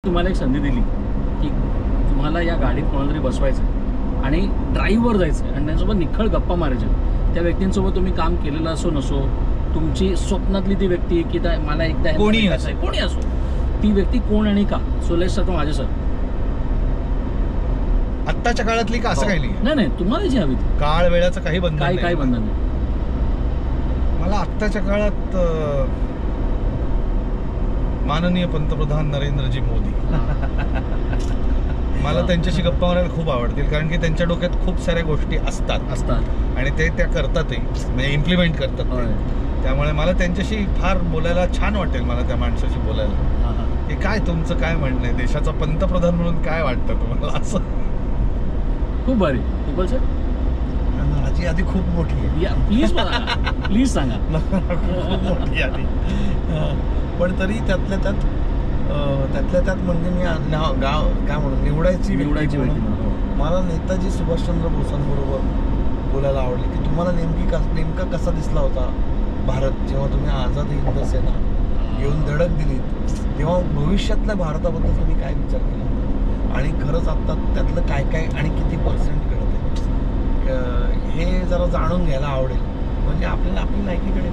तुम्हाला एक संधी दिली की तुम्हाला या गाडीत कोणाला तरी बसवायचं आणि ड्राईव्हवर जायचं आणि त्यांच्यासोबत निखळ गप्पा मारायच्या, त्या व्यक्तींसोबत तुम्ही काम केलेलं असो नसो, तुमची स्वप्नातली ती व्यक्ती की मला एकदा कोणी असो, ती व्यक्ती कोण आणि का. सुलेश सर, माझे सर. आत्ताच्या काळातली का असं काही नाही. नाही, तुम्हाला जी हवी ती. काळ वेळाचं काही बंधन नाही. काही बंधन नाही. मला आत्ताच्या काळात माननीय पंतप्रधान नरेंद्रजी मोदी, मला त्यांच्याशी गप्पा मारायला खूप आवडतील, कारण की त्यांच्या डोक्यात खूप साऱ्या गोष्टी असतात आणि ते त्या करतातही, म्हणजे इम्प्लिमेंट करतात. त्यामुळे मला त्यांच्याशी फार बोलायला छान वाटेल. मला त्या माणसाशी बोलायला की काय तुमचं काय म्हणणं आहे, देशाचा पंतप्रधान म्हणून काय वाटतं तुम्हाला, असं. खूप भारी. इक्वल सर, माझी आधी खूप मोठी आहे. प्लीज सांगा. खूप मोठी आधी, पण तरी त्यातल्या त्यात म्हणजे मी गाव काय म्हणून निवडायची मला नेताजी सुभाषचंद्र बोसांबरोबर बोलायला आवडले की तुम्हाला नेमका कसा दिसला होता भारत जेव्हा तुम्ही आझाद हिंद सेना येऊन धडक दिली, तेव्हा भविष्यातल्या भारताबद्दल तुम्ही काय विचार केला आणि खरंच आत्ता त्यातलं काय आणि किती पर्सेंट घडत आहे हे जरा जाणून घ्यायला आवडेल. म्हणजे आपल्याला आपली लायकीकडे